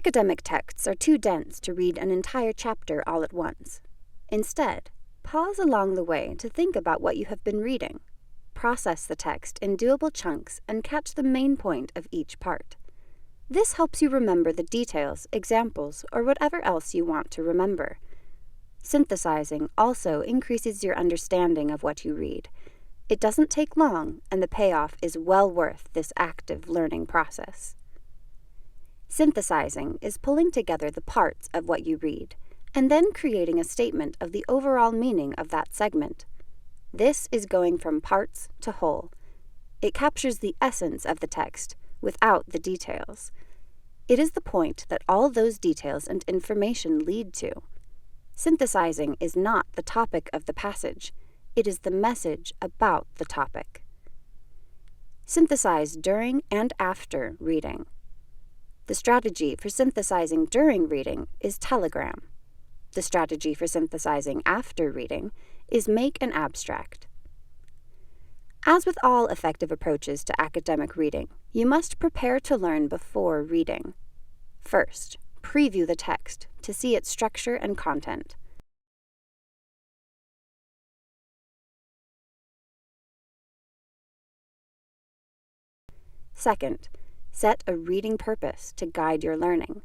Academic texts are too dense to read an entire chapter all at once. Instead, pause along the way to think about what you have been reading. Process the text in doable chunks and catch the main point of each part. This helps you remember the details, examples, or whatever else you want to remember. Synthesizing also increases your understanding of what you read. It doesn't take long, and the payoff is well worth this active learning process. Synthesizing is pulling together the parts of what you read, and then creating a statement of the overall meaning of that segment. This is going from parts to whole. It captures the essence of the text without the details. It is the point that all those details and information lead to. Synthesizing is not the topic of the passage. It is the message about the topic. Synthesize during and after reading. The strategy for synthesizing during reading is telegram. The strategy for synthesizing after reading is make an abstract. As with all effective approaches to academic reading, you must prepare to learn before reading. First, preview the text to see its structure and content. Second, set a reading purpose to guide your learning.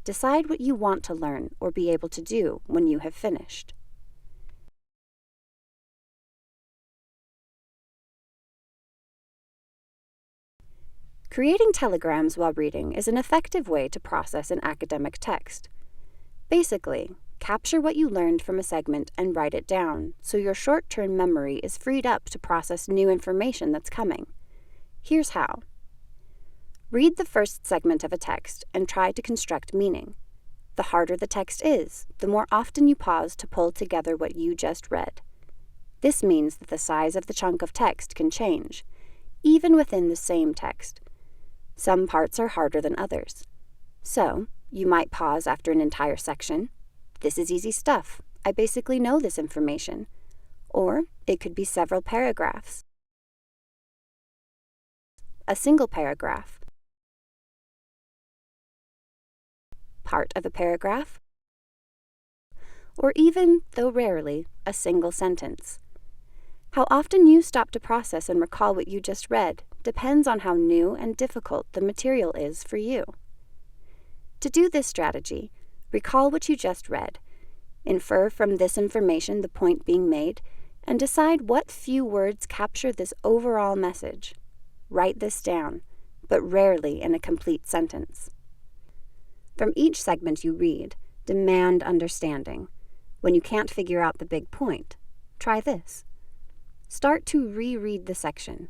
Decide what you want to learn or be able to do when you have finished. Creating telegrams while reading is an effective way to process an academic text. Basically, capture what you learned from a segment and write it down so your short-term memory is freed up to process new information that's coming. Here's how. Read the first segment of a text and try to construct meaning. The harder the text is, the more often you pause to pull together what you just read. This means that the size of the chunk of text can change, even within the same text. Some parts are harder than others. So, you might pause after an entire section. This is easy stuff. I basically know this information. Or it could be several paragraphs. A single paragraph. Part of a paragraph. Or even, though rarely, a single sentence. How often you stop to process and recall what you just read depends on how new and difficult the material is for you. To do this strategy, recall what you just read, infer from this information the point being made, and decide what few words capture this overall message. Write this down, but rarely in a complete sentence. From each segment you read, demand understanding. When you can't figure out the big point, try this. Start to reread the section.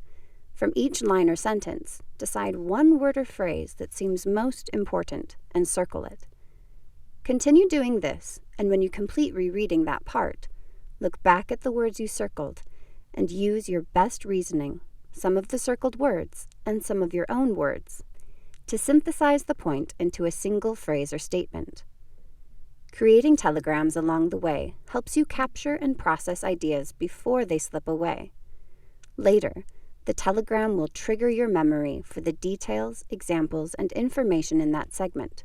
From each line or sentence, decide one word or phrase that seems most important and circle it. Continue doing this, and when you complete rereading that part, look back at the words you circled and use your best reasoning, some of the circled words and some of your own words, to synthesize the point into a single phrase or statement. Creating telegrams along the way helps you capture and process ideas before they slip away. Later, the telegram will trigger your memory for the details, examples, and information in that segment.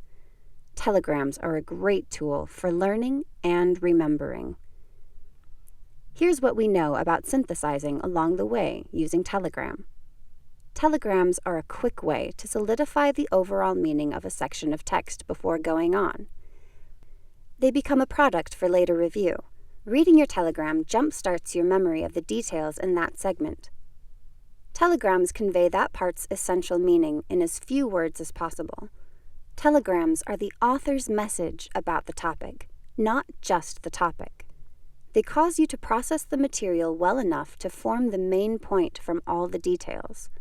Telegrams are a great tool for learning and remembering. Here's what we know about synthesizing along the way using telegram. Telegrams are a quick way to solidify the overall meaning of a section of text before going on. They become a product for later review. Reading your telegram jump-starts your memory of the details in that segment. Telegrams convey that part's essential meaning in as few words as possible. Telegrams are the author's message about the topic, not just the topic. They cause you to process the material well enough to form the main point from all the details.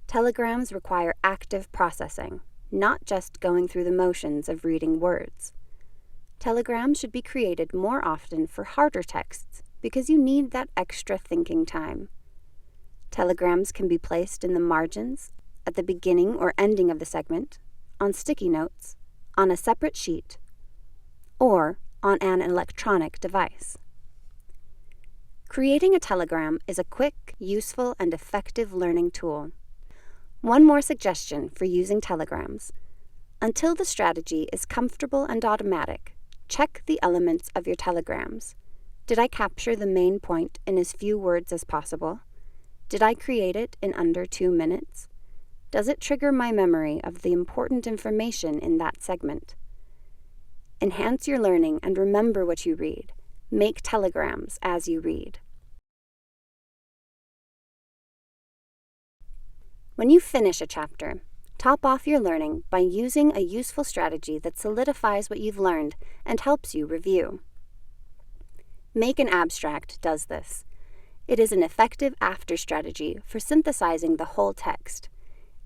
Telegrams require active processing, not just going through the motions of reading words. Telegrams should be created more often for harder texts because you need that extra thinking time. Telegrams can be placed in the margins, at the beginning or ending of the segment, on sticky notes, on a separate sheet, or on an electronic device. Creating a telegram is a quick, useful, and effective learning tool. One more suggestion for using telegrams. Until the strategy is comfortable and automatic, check the elements of your telegrams. Did I capture the main point in as few words as possible? Did I create it in under 2 minutes? Does it trigger my memory of the important information in that segment? Enhance your learning and remember what you read. Make telegrams as you read. When you finish a chapter, top off your learning by using a useful strategy that solidifies what you've learned and helps you review. Make an abstract does this. It is an effective after strategy for synthesizing the whole text.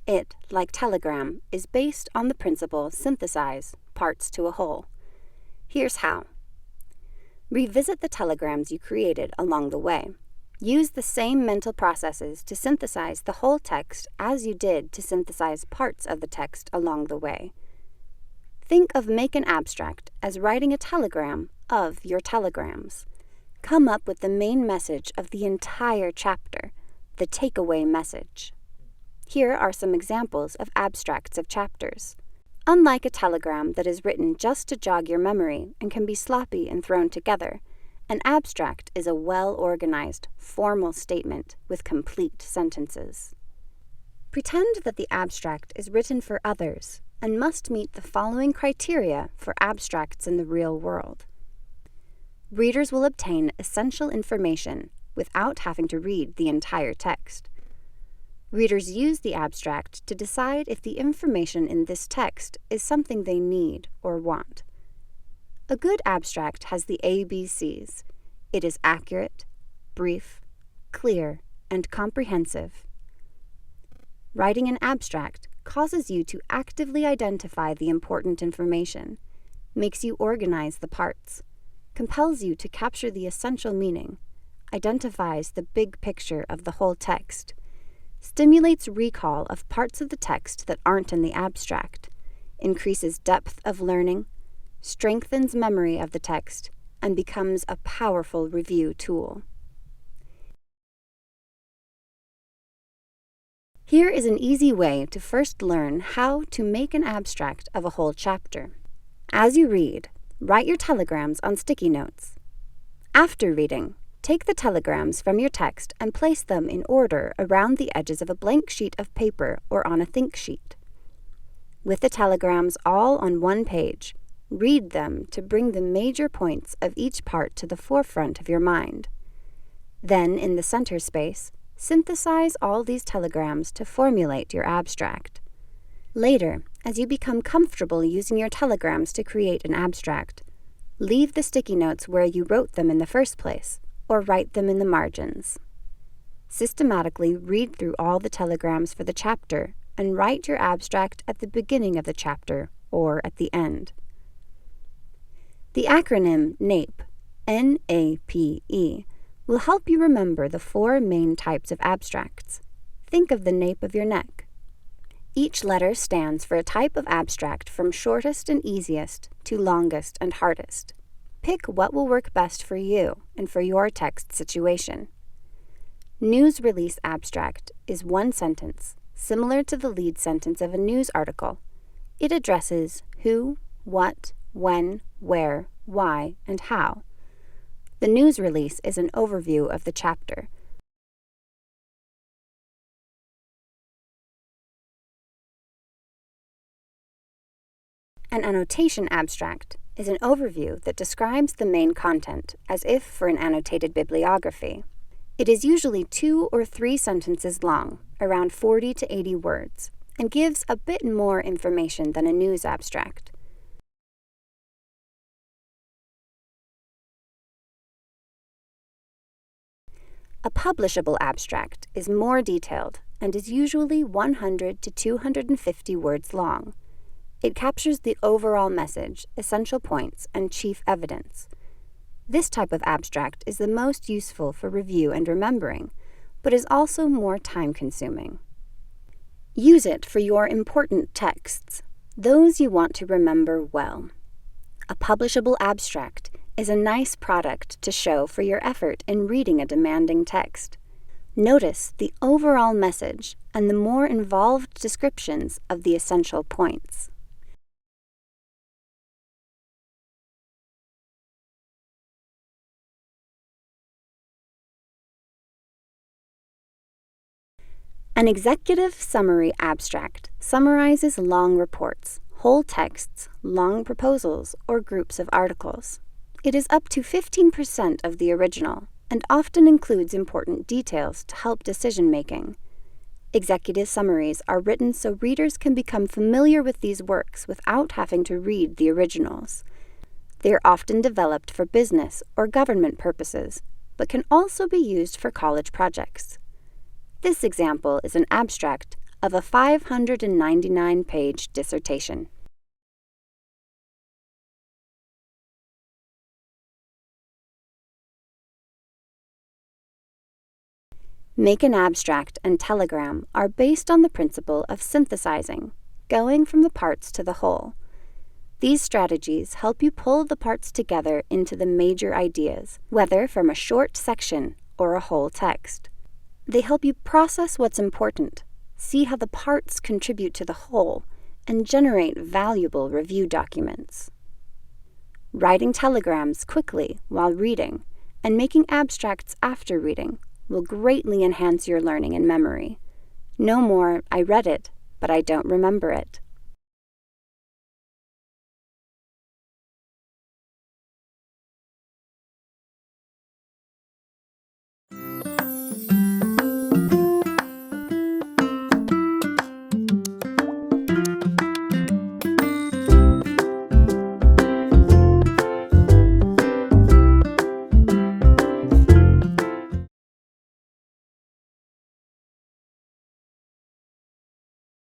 It, like telegram, is based on the principle synthesize parts to a whole. Here's how. Revisit the telegrams you created along the way. Use the same mental processes to synthesize the whole text as you did to synthesize parts of the text along the way. Think of Make an Abstract as writing a telegram of your telegrams. Come up with the main message of the entire chapter, the takeaway message. Here are some examples of abstracts of chapters. Unlike a telegram that is written just to jog your memory and can be sloppy and thrown together, an abstract is a well-organized, formal statement with complete sentences. Pretend that the abstract is written for others and must meet the following criteria for abstracts in the real world. Readers will obtain essential information without having to read the entire text. Readers use the abstract to decide if the information in this text is something they need or want. A good abstract has the ABCs. It is accurate, brief, clear, and comprehensive. Writing an abstract causes you to actively identify the important information, makes you organize the parts, compels you to capture the essential meaning, identifies the big picture of the whole text, stimulates recall of parts of the text that aren't in the abstract, increases depth of learning, strengthens memory of the text, and becomes a powerful review tool. Here is an easy way to first learn how to make an abstract of a whole chapter. As you read, write your telegrams on sticky notes. After reading, take the telegrams from your text and place them in order around the edges of a blank sheet of paper or on a think sheet. With the telegrams all on one page, read them to bring the major points of each part to the forefront of your mind. Then, in the center space, synthesize all these telegrams to formulate your abstract. Later, as you become comfortable using your telegrams to create an abstract, leave the sticky notes where you wrote them in the first place, or write them in the margins. Systematically read through all the telegrams for the chapter and write your abstract at the beginning of the chapter or at the end. The acronym NAPE, N-A-P-E, will help you remember the 4 main types of abstracts. Think of the nape of your neck. Each letter stands for a type of abstract from shortest and easiest to longest and hardest. Pick what will work best for you and for your text situation. News release abstract is one sentence, similar to the lead sentence of a news article. It addresses who, what, when, where, why, and how. The news release is an overview of the chapter. An annotation abstract is an overview that describes the main content as if for an annotated bibliography. It is usually 2 or 3 sentences long, around 40 to 80 words, and gives a bit more information than a news abstract. A publishable abstract is more detailed and is usually 100 to 250 words long. It captures the overall message, essential points, and chief evidence. This type of abstract is the most useful for review and remembering, but is also more time-consuming. Use it for your important texts, those you want to remember well. A publishable abstract is a nice product to show for your effort in reading a demanding text. Notice the overall message and the more involved descriptions of the essential points. An executive summary abstract summarizes long reports, whole texts, long proposals, or groups of articles. It is up to 15% of the original and often includes important details to help decision-making. Executive summaries are written so readers can become familiar with these works without having to read the originals. They are often developed for business or government purposes, but can also be used for college projects. This example is an abstract of a 599-page dissertation. Make an abstract and telegram are based on the principle of synthesizing, going from the parts to the whole. These strategies help you pull the parts together into the major ideas, whether from a short section or a whole text. They help you process what's important, see how the parts contribute to the whole, and generate valuable review documents. Writing telegrams quickly while reading and making abstracts after reading will greatly enhance your learning and memory. No more, I read it, but I don't remember it.